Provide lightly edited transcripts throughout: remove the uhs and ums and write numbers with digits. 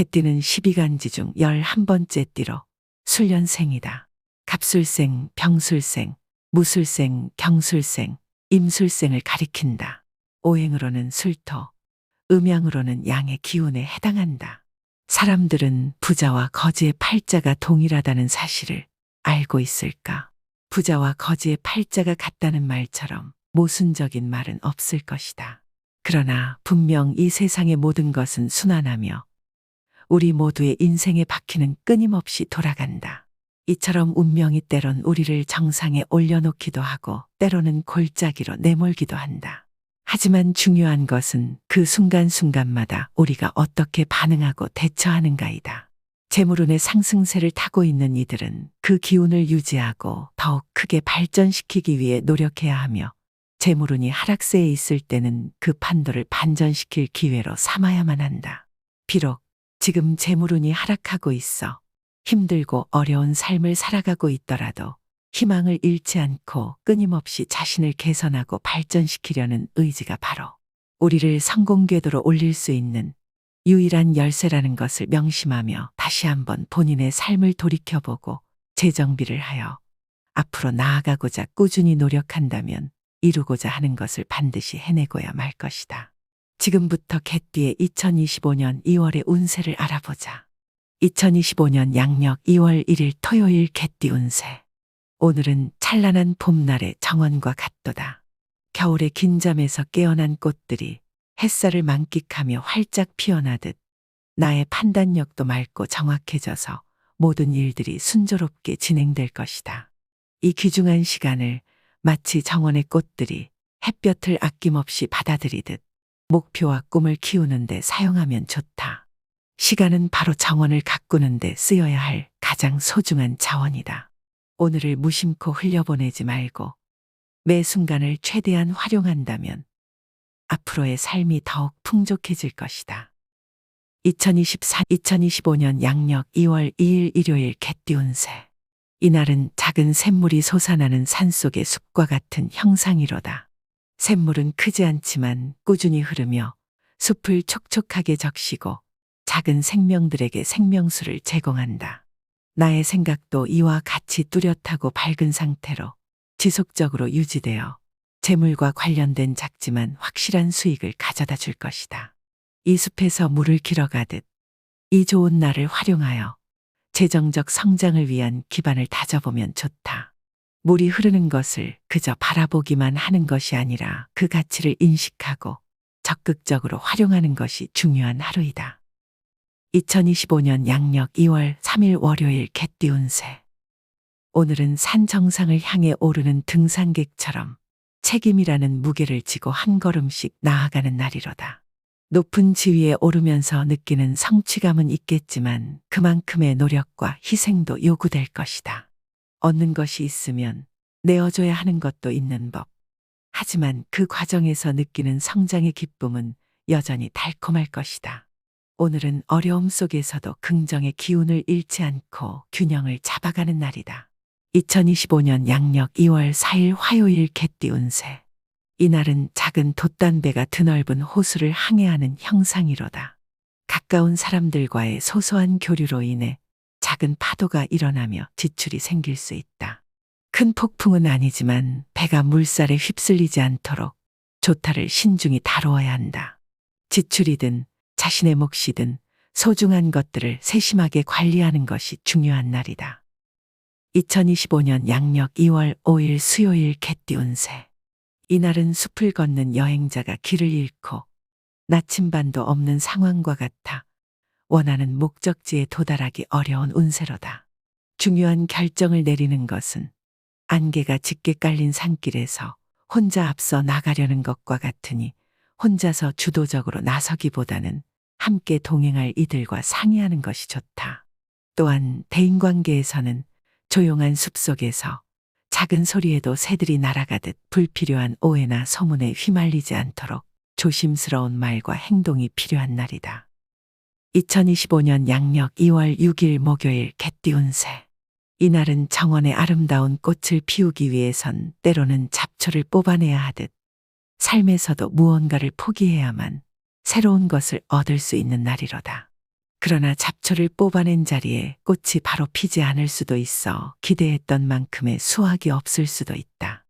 개띠는 12간지 중 11번째 띠로 술년생이다. 갑술생, 병술생, 무술생, 경술생, 임술생을 가리킨다. 오행으로는 술토, 음양으로는 양의 기운에 해당한다. 사람들은 부자와 거지의 팔자가 동일하다는 사실을 알고 있을까? 부자와 거지의 팔자가 같다는 말처럼 모순적인 말은 없을 것이다. 그러나 분명 이 세상의 모든 것은 순환하며 우리 모두의 인생의 바퀴는 끊임없이 돌아간다. 이처럼 운명이 때론 우리를 정상에 올려놓기도 하고 때로는 골짜기로 내몰기도 한다. 하지만 중요한 것은 그 순간순간마다 우리가 어떻게 반응하고 대처하는가이다. 재물운의 상승세를 타고 있는 이들은 그 기운을 유지하고 더욱 크게 발전시키기 위해 노력해야 하며 재물운이 하락세에 있을 때는 그 판도를 반전시킬 기회로 삼아야만 한다. 비록 지금 재물운이 하락하고 있어 힘들고 어려운 삶을 살아가고 있더라도 희망을 잃지 않고 끊임없이 자신을 개선하고 발전시키려는 의지가 바로 우리를 성공 궤도로 올릴 수 있는 유일한 열쇠라는 것을 명심하며 다시 한번 본인의 삶을 돌이켜보고 재정비를 하여 앞으로 나아가고자 꾸준히 노력한다면 이루고자 하는 것을 반드시 해내고야 말 것이다. 지금부터 개띠의 2025년 2월의 운세를 알아보자. 2025년 양력 2월 1일 토요일 개띠 운세. 오늘은 찬란한 봄날의 정원과 같도다. 겨울의 긴잠에서 깨어난 꽃들이 햇살을 만끽하며 활짝 피어나듯 나의 판단력도 맑고 정확해져서 모든 일들이 순조롭게 진행될 것이다. 이 귀중한 시간을 마치 정원의 꽃들이 햇볕을 아낌없이 받아들이듯 목표와 꿈을 키우는 데 사용하면 좋다. 시간은 바로 정원을 가꾸는 데 쓰여야 할 가장 소중한 자원이다. 오늘을 무심코 흘려보내지 말고 매 순간을 최대한 활용한다면 앞으로의 삶이 더욱 풍족해질 것이다. 2025년 양력 2월 2일 일요일 개띠 운세. 이날은 작은 샘물이 솟아나는 산속의 숲과 같은 형상이로다. 샘물은 크지 않지만 꾸준히 흐르며 숲을 촉촉하게 적시고 작은 생명들에게 생명수를 제공한다. 나의 생각도 이와 같이 뚜렷하고 밝은 상태로 지속적으로 유지되어 재물과 관련된 작지만 확실한 수익을 가져다 줄 것이다. 이 숲에서 물을 길어가듯 이 좋은 날을 활용하여 재정적 성장을 위한 기반을 다져보면 좋다. 물이 흐르는 것을 그저 바라보기만 하는 것이 아니라 그 가치를 인식하고 적극적으로 활용하는 것이 중요한 하루이다. 2025년 양력 2월 3일 월요일 개띠 운세. 오늘은 산 정상을 향해 오르는 등산객처럼 책임이라는 무게를 지고 한 걸음씩 나아가는 날이로다. 높은 지위에 오르면서 느끼는 성취감은 있겠지만 그만큼의 노력과 희생도 요구될 것이다. 얻는 것이 있으면 내어줘야 하는 것도 있는 법. 하지만 그 과정에서 느끼는 성장의 기쁨은 여전히 달콤할 것이다. 오늘은 어려움 속에서도 긍정의 기운을 잃지 않고 균형을 잡아가는 날이다. 2025년 양력 2월 4일 화요일 개띠 운세. 이날은 작은 돛단배가 드넓은 호수를 항해하는 형상이로다. 가까운 사람들과의 소소한 교류로 인해 작은 파도가 일어나며 지출이 생길 수 있다. 큰 폭풍은 아니지만 배가 물살에 휩쓸리지 않도록 조타를 신중히 다루어야 한다. 지출이든 자신의 몫이든 소중한 것들을 세심하게 관리하는 것이 중요한 날이다. 2025년 양력 2월 5일 수요일 개띠 운세. 이날은 숲을 걷는 여행자가 길을 잃고 나침반도 없는 상황과 같아 원하는 목적지에 도달하기 어려운 운세로다. 중요한 결정을 내리는 것은 안개가 짙게 깔린 산길에서 혼자 앞서 나가려는 것과 같으니 혼자서 주도적으로 나서기보다는 함께 동행할 이들과 상의하는 것이 좋다. 또한 대인관계에서는 조용한 숲속에서 작은 소리에도 새들이 날아가듯 불필요한 오해나 소문에 휘말리지 않도록 조심스러운 말과 행동이 필요한 날이다. 2025년 양력 2월 6일 목요일 개띠 운세. 이날은 정원의 아름다운 꽃을 피우기 위해선 때로는 잡초를 뽑아내야 하듯 삶에서도 무언가를 포기해야만 새로운 것을 얻을 수 있는 날이로다. 그러나 잡초를 뽑아낸 자리에 꽃이 바로 피지 않을 수도 있어 기대했던 만큼의 수확이 없을 수도 있다.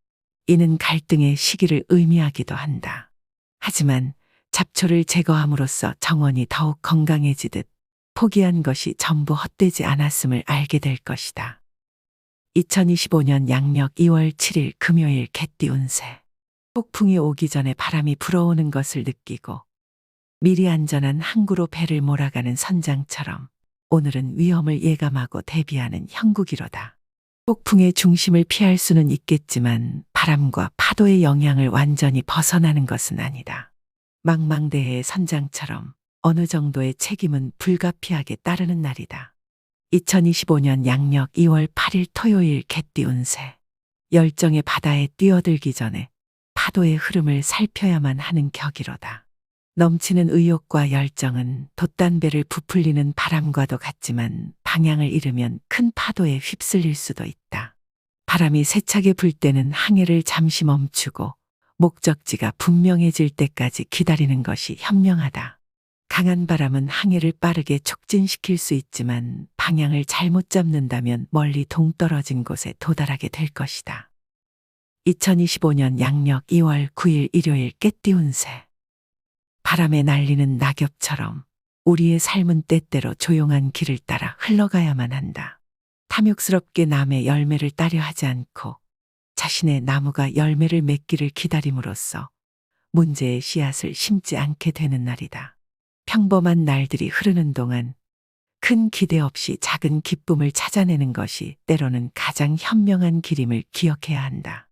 이는 갈등의 시기를 의미하기도 한다. 하지만 잡초를 제거함으로써 정원이 더욱 건강해지듯 포기한 것이 전부 헛되지 않았음을 알게 될 것이다. 2025년 양력 2월 7일 금요일 개띠 운세. 폭풍이 오기 전에 바람이 불어오는 것을 느끼고 미리 안전한 항구로 배를 몰아가는 선장처럼 오늘은 위험을 예감하고 대비하는 형국이로다. 폭풍의 중심을 피할 수는 있겠지만 바람과 파도의 영향을 완전히 벗어나는 것은 아니다. 망망대해의 선장처럼 어느 정도의 책임은 불가피하게 따르는 날이다. 2025년 양력 2월 8일 토요일 개띠 운세. 열정의 바다에 뛰어들기 전에 파도의 흐름을 살펴야만 하는 격이로다. 넘치는 의욕과 열정은 돛단배를 부풀리는 바람과도 같지만 방향을 잃으면 큰 파도에 휩쓸릴 수도 있다. 바람이 세차게 불 때는 항해를 잠시 멈추고 목적지가 분명해질 때까지 기다리는 것이 현명하다. 강한 바람은 항해를 빠르게 촉진시킬 수 있지만 방향을 잘못 잡는다면 멀리 동떨어진 곳에 도달하게 될 것이다. 2025년 양력 2월 9일 일요일 깨띠 운세. 바람에 날리는 낙엽처럼 우리의 삶은 때때로 조용한 길을 따라 흘러가야만 한다. 탐욕스럽게 남의 열매를 따려 하지 않고 자신의 나무가 열매를 맺기를 기다림으로써 문제의 씨앗을 심지 않게 되는 날이다. 평범한 날들이 흐르는 동안 큰 기대 없이 작은 기쁨을 찾아내는 것이 때로는 가장 현명한 길임을 기억해야 한다.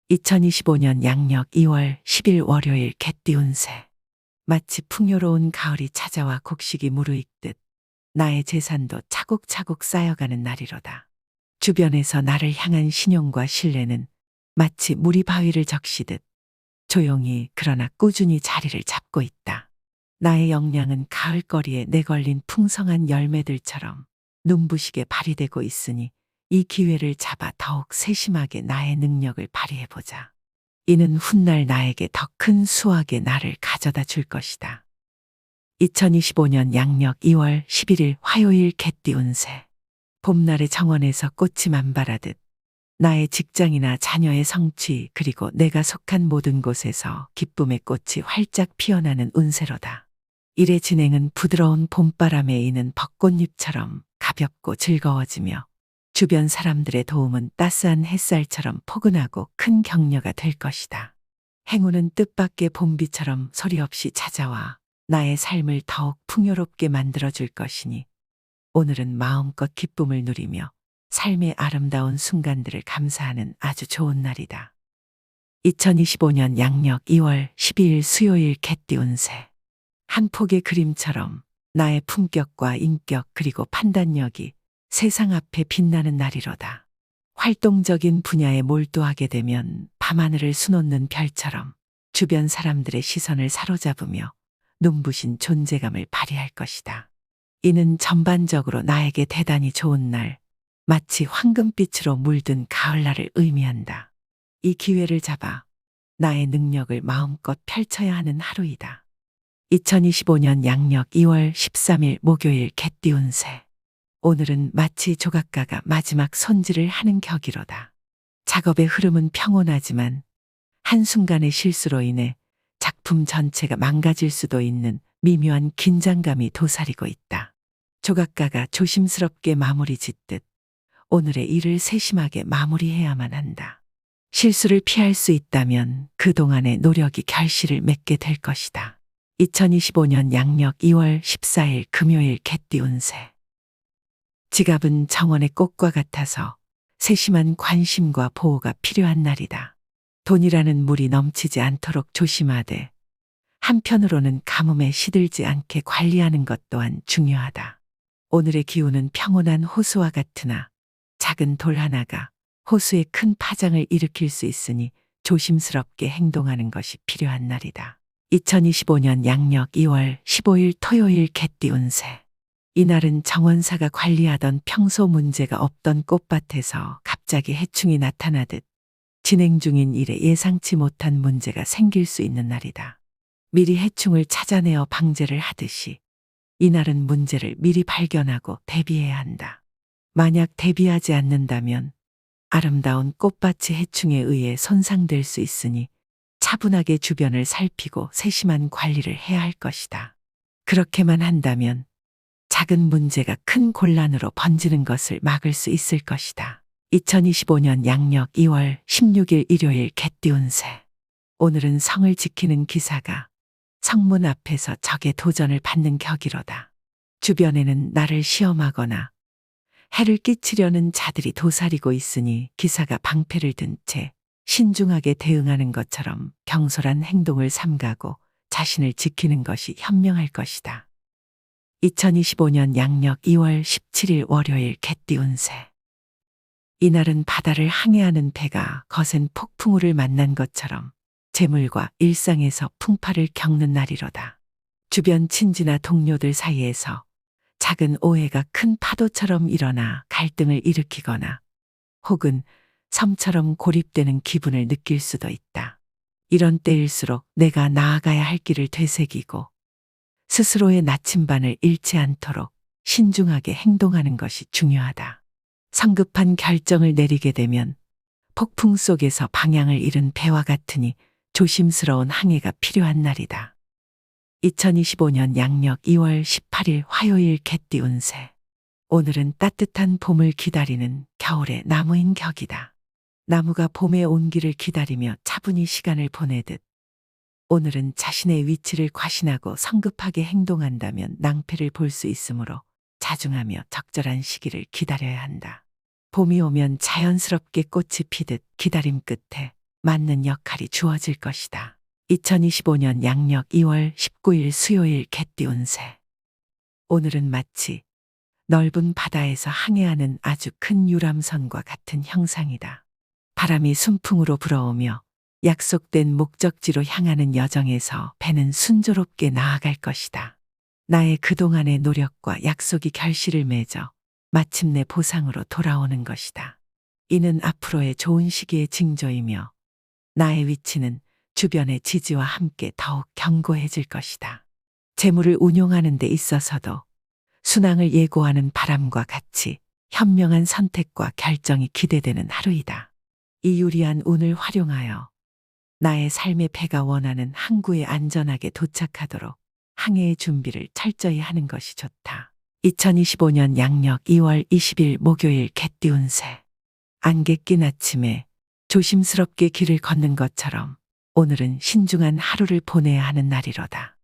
2025년 양력 2월 10일 월요일 개띠 운세. 마치 풍요로운 가을이 찾아와 곡식이 무르익듯 나의 재산도 차곡차곡 쌓여가는 날이로다. 주변에서 나를 향한 신용과 신뢰는 마치 물이 바위를 적시듯 조용히 그러나 꾸준히 자리를 잡고 있다. 나의 역량은 가을거리에 내걸린 풍성한 열매들처럼 눈부시게 발휘되고 있으니 이 기회를 잡아 더욱 세심하게 나의 능력을 발휘해보자. 이는 훗날 나에게 더 큰 수확의 날을 가져다 줄 것이다. 2025년 양력 2월 11일 화요일 개띠 운세. 봄날의 정원에서 꽃이 만발하듯 나의 직장이나 자녀의 성취 그리고 내가 속한 모든 곳에서 기쁨의 꽃이 활짝 피어나는 운세로다. 일의 진행은 부드러운 봄바람에 이는 벚꽃잎처럼 가볍고 즐거워지며 주변 사람들의 도움은 따스한 햇살처럼 포근하고 큰 격려가 될 것이다. 행운은 뜻밖의 봄비처럼 소리 없이 찾아와 나의 삶을 더욱 풍요롭게 만들어줄 것이니 오늘은 마음껏 기쁨을 누리며 삶의 아름다운 순간들을 감사하는 아주 좋은 날이다. 2025년 양력 2월 12일 수요일 개띠 운세. 한 폭의 그림처럼 나의 품격과 인격 그리고 판단력이 세상 앞에 빛나는 날이로다. 활동적인 분야에 몰두하게 되면 밤하늘을 수놓는 별처럼 주변 사람들의 시선을 사로잡으며 눈부신 존재감을 발휘할 것이다. 이는 전반적으로 나에게 대단히 좋은 날, 마치 황금빛으로 물든 가을날을 의미한다. 이 기회를 잡아 나의 능력을 마음껏 펼쳐야 하는 하루이다. 2025년 양력 2월 13일 목요일 개띠 운세. 오늘은 마치 조각가가 마지막 손질을 하는 격이로다. 작업의 흐름은 평온하지만 한순간의 실수로 인해 작품 전체가 망가질 수도 있는 미묘한 긴장감이 도사리고 있다. 조각가가 조심스럽게 마무리 짓듯 오늘의 일을 세심하게 마무리해야만 한다. 실수를 피할 수 있다면 그동안의 노력이 결실을 맺게 될 것이다. 2025년 양력 2월 14일 금요일 개띠 운세. 지갑은 정원의 꽃과 같아서 세심한 관심과 보호가 필요한 날이다. 돈이라는 물이 넘치지 않도록 조심하되 한편으로는 가뭄에 시들지 않게 관리하는 것 또한 중요하다. 오늘의 기운은 평온한 호수와 같으나 작은 돌 하나가 호수에 큰 파장을 일으킬 수 있으니 조심스럽게 행동하는 것이 필요한 날이다. 2025년 양력 2월 15일 토요일 개띠 운세. 이날은 정원사가 관리하던 평소 문제가 없던 꽃밭에서 갑자기 해충이 나타나듯 진행 중인 일에 예상치 못한 문제가 생길 수 있는 날이다. 미리 해충을 찾아내어 방제를 하듯이 이날은 문제를 미리 발견하고 대비해야 한다. 만약 대비하지 않는다면 아름다운 꽃밭이 해충에 의해 손상될 수 있으니 차분하게 주변을 살피고 세심한 관리를 해야 할 것이다. 그렇게만 한다면 작은 문제가 큰 곤란으로 번지는 것을 막을 수 있을 것이다. 2025년 양력 2월 16일 일요일 개띠운 새. 오늘은 성을 지키는 기사가 성문 앞에서 적의 도전을 받는 격이로다. 주변에는 나를 시험하거나 해를 끼치려는 자들이 도사리고 있으니 기사가 방패를 든 채 신중하게 대응하는 것처럼 경솔한 행동을 삼가고 자신을 지키는 것이 현명할 것이다. 2025년 양력 2월 17일 월요일 개띠운 새. 이날은 바다를 항해하는 배가 거센 폭풍우를 만난 것처럼 재물과 일상에서 풍파를 겪는 날이로다. 주변 친지나 동료들 사이에서 작은 오해가 큰 파도처럼 일어나 갈등을 일으키거나 혹은 섬처럼 고립되는 기분을 느낄 수도 있다. 이런 때일수록 내가 나아가야 할 길을 되새기고 스스로의 나침반을 잃지 않도록 신중하게 행동하는 것이 중요하다. 성급한 결정을 내리게 되면 폭풍 속에서 방향을 잃은 배와 같으니 조심스러운 항해가 필요한 날이다. 2025년 양력 2월 18일 화요일 개띠운 새. 오늘은 따뜻한 봄을 기다리는 겨울의 나무인 격이다. 나무가 봄의 온기를 기다리며 차분히 시간을 보내듯 오늘은 자신의 위치를 과신하고 성급하게 행동한다면 낭패를 볼 수 있으므로 자중하며 적절한 시기를 기다려야 한다. 봄이 오면 자연스럽게 꽃이 피듯 기다림 끝에 맞는 역할이 주어질 것이다. 2025년 양력 2월 19일 수요일 개띠운 새. 오늘은 마치 넓은 바다에서 항해하는 아주 큰 유람선과 같은 형상이다. 바람이 순풍으로 불어오며 약속된 목적지로 향하는 여정에서 배는 순조롭게 나아갈 것이다. 나의 그동안의 노력과 약속이 결실을 맺어 마침내 보상으로 돌아오는 것이다. 이는 앞으로의 좋은 시기의 징조이며 나의 위치는 주변의 지지와 함께 더욱 견고해질 것이다. 재물을 운용하는 데 있어서도 순항을 예고하는 바람과 같이 현명한 선택과 결정이 기대되는 하루이다. 이 유리한 운을 활용하여 나의 삶의 배가 원하는 항구에 안전하게 도착하도록 항해의 준비를 철저히 하는 것이 좋다. 2025년 양력 2월 20일 목요일 개띠운 새. 안개 낀 아침에 조심스럽게 길을 걷는 것처럼 오늘은 신중한 하루를 보내야 하는 날이로다.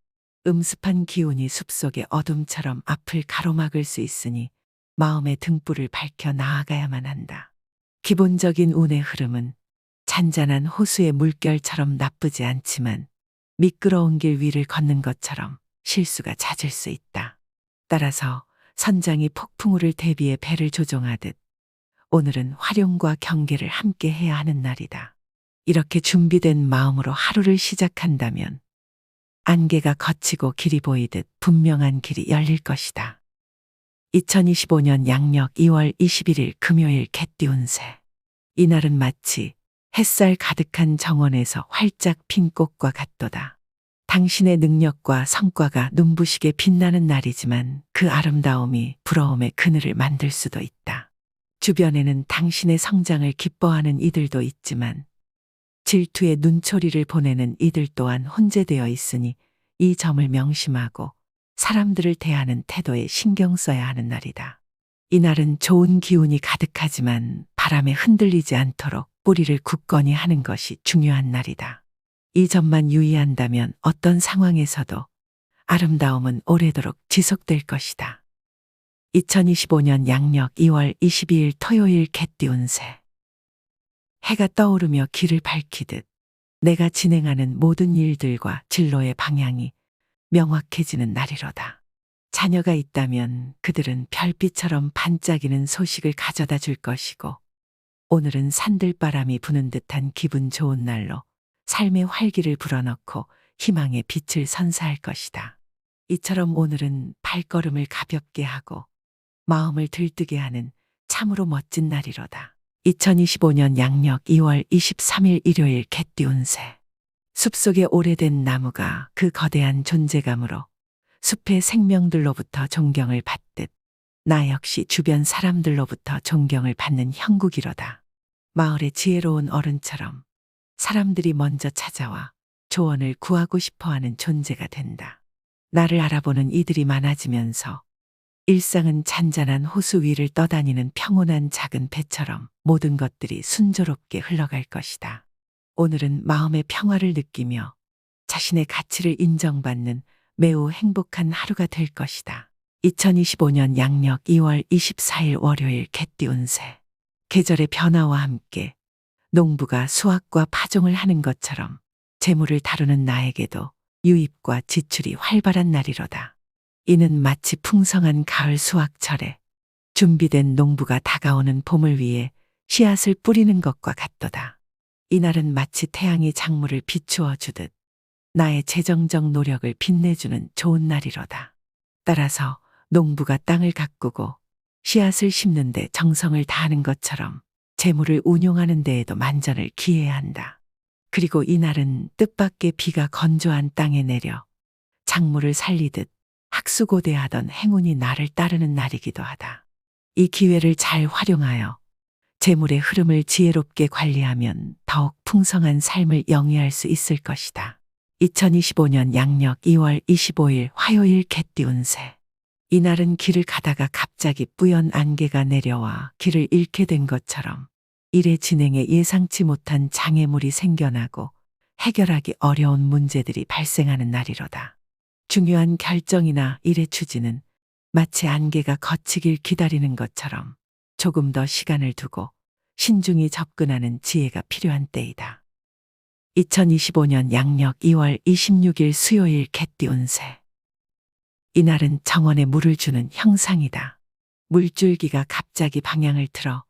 음습한 기운이 숲속의 어둠처럼 앞을 가로막을 수 있으니 마음의 등불을 밝혀 나아가야만 한다. 기본적인 운의 흐름은 잔잔한 호수의 물결처럼 나쁘지 않지만 미끄러운 길 위를 걷는 것처럼 실수가 잦을 수 있다. 따라서 선장이 폭풍우를 대비해 배를 조종하듯 오늘은 활용과 경계를 함께 해야 하는 날이다. 이렇게 준비된 마음으로 하루를 시작한다면 안개가 걷히고 길이 보이듯 분명한 길이 열릴 것이다. 2025년 양력 2월 21일 금요일 개띠운 새. 이날은 마치 햇살 가득한 정원에서 활짝 핀 꽃과 같도다. 당신의 능력과 성과가 눈부시게 빛나는 날이지만 그 아름다움이 부러움의 그늘을 만들 수도 있다. 주변에는 당신의 성장을 기뻐하는 이들도 있지만 질투의 눈초리를 보내는 이들 또한 혼재되어 있으니 이 점을 명심하고 사람들을 대하는 태도에 신경 써야 하는 날이다. 이날은 좋은 기운이 가득하지만 바람에 흔들리지 않도록 뿌리를 굳건히 하는 것이 중요한 날이다. 이 점만 유의한다면 어떤 상황에서도 아름다움은 오래도록 지속될 것이다. 2025년 양력 2월 22일 토요일 개띠운 새. 해가 떠오르며 길을 밝히듯 내가 진행하는 모든 일들과 진로의 방향이 명확해지는 날이로다. 자녀가 있다면 그들은 별빛처럼 반짝이는 소식을 가져다 줄 것이고 오늘은 산들바람이 부는 듯한 기분 좋은 날로 삶의 활기를 불어넣고 희망의 빛을 선사할 것이다. 이처럼 오늘은 발걸음을 가볍게 하고 마음을 들뜨게 하는 참으로 멋진 날이로다. 2025년 양력 2월 23일 일요일 개띠운 새. 숲속의 오래된 나무가 그 거대한 존재감으로 숲의 생명들로부터 존경을 받듯 나 역시 주변 사람들로부터 존경을 받는 형국이로다. 마을의 지혜로운 어른처럼 사람들이 먼저 찾아와 조언을 구하고 싶어하는 존재가 된다. 나를 알아보는 이들이 많아지면서 일상은 잔잔한 호수 위를 떠다니는 평온한 작은 배처럼 모든 것들이 순조롭게 흘러갈 것이다. 오늘은 마음의 평화를 느끼며 자신의 가치를 인정받는 매우 행복한 하루가 될 것이다. 2025년 양력 2월 24일 월요일 개띠운 새. 계절의 변화와 함께 농부가 수확과 파종을 하는 것처럼 재물을 다루는 나에게도 유입과 지출이 활발한 날이로다. 이는 마치 풍성한 가을 수확철에 준비된 농부가 다가오는 봄을 위해 씨앗을 뿌리는 것과 같도다. 이날은 마치 태양이 작물을 비추어 주듯 나의 재정적 노력을 빛내주는 좋은 날이로다. 따라서 농부가 땅을 가꾸고 씨앗을 심는 데 정성을 다하는 것처럼 재물을 운용하는 데에도 만전을 기해야 한다. 그리고 이날은 뜻밖의 비가 건조한 땅에 내려 작물을 살리듯 학수고대하던 행운이 나를 따르는 날이기도 하다. 이 기회를 잘 활용하여 재물의 흐름을 지혜롭게 관리하면 더욱 풍성한 삶을 영위할 수 있을 것이다. 2025년 양력 2월 25일 화요일 개띠운 새. 이날은 길을 가다가 갑자기 뿌연 안개가 내려와 길을 잃게 된 것처럼 일의 진행에 예상치 못한 장애물이 생겨나고 해결하기 어려운 문제들이 발생하는 날이로다. 중요한 결정이나 일의 추진은 마치 안개가 거치길 기다리는 것처럼 조금 더 시간을 두고 신중히 접근하는 지혜가 필요한 때이다. 2025년 양력 2월 26일 수요일 개띠운 새. 이날은 정원에 물을 주는 형상이다. 물줄기가 갑자기 방향을 틀어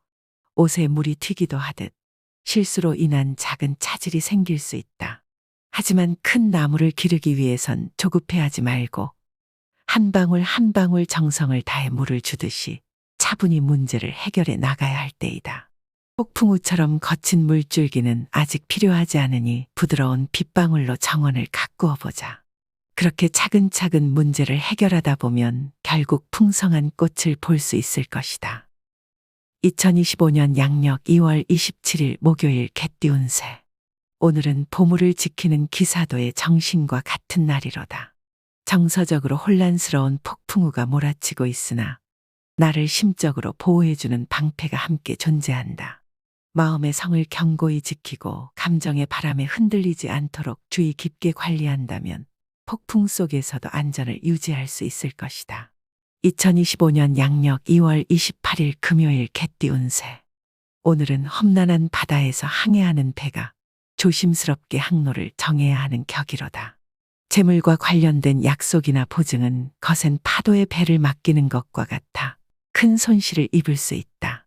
옷에 물이 튀기도 하듯 실수로 인한 작은 차질이 생길 수 있다. 하지만 큰 나무를 기르기 위해선 조급해하지 말고 한 방울 한 방울 정성을 다해 물을 주듯이 차분히 문제를 해결해 나가야 할 때이다. 폭풍우처럼 거친 물줄기는 아직 필요하지 않으니 부드러운 빗방울로 정원을 가꾸어 보자. 그렇게 차근차근 문제를 해결하다 보면 결국 풍성한 꽃을 볼 수 있을 것이다. 2025년 양력 2월 27일 목요일 개띠운 새. 오늘은 보물을 지키는 기사도의 정신과 같은 날이로다. 정서적으로 혼란스러운 폭풍우가 몰아치고 있으나 나를 심적으로 보호해주는 방패가 함께 존재한다. 마음의 성을 견고히 지키고 감정의 바람에 흔들리지 않도록 주의 깊게 관리한다면 폭풍 속에서도 안전을 유지할 수 있을 것이다. 2025년 양력 2월 28일 금요일 개띠운 새. 오늘은 험난한 바다에서 항해하는 배가 조심스럽게 항로를 정해야 하는 격이로다. 재물과 관련된 약속이나 보증은 거센 파도의 배를 맡기는 것과 같아 큰 손실을 입을 수 있다.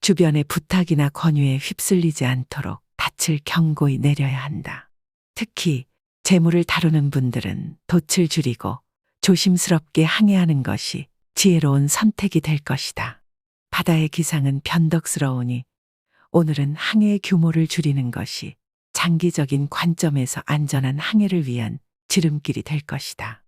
주변의 부탁이나 권유에 휩쓸리지 않도록 닻을 견고히 내려야 한다. 특히 재물을 다루는 분들은 돛을 줄이고 조심스럽게 항해하는 것이 지혜로운 선택이 될 것이다. 바다의 기상은 변덕스러우니 오늘은 항해의 규모를 줄이는 것이 장기적인 관점에서 안전한 항해를 위한 지름길이 될 것이다.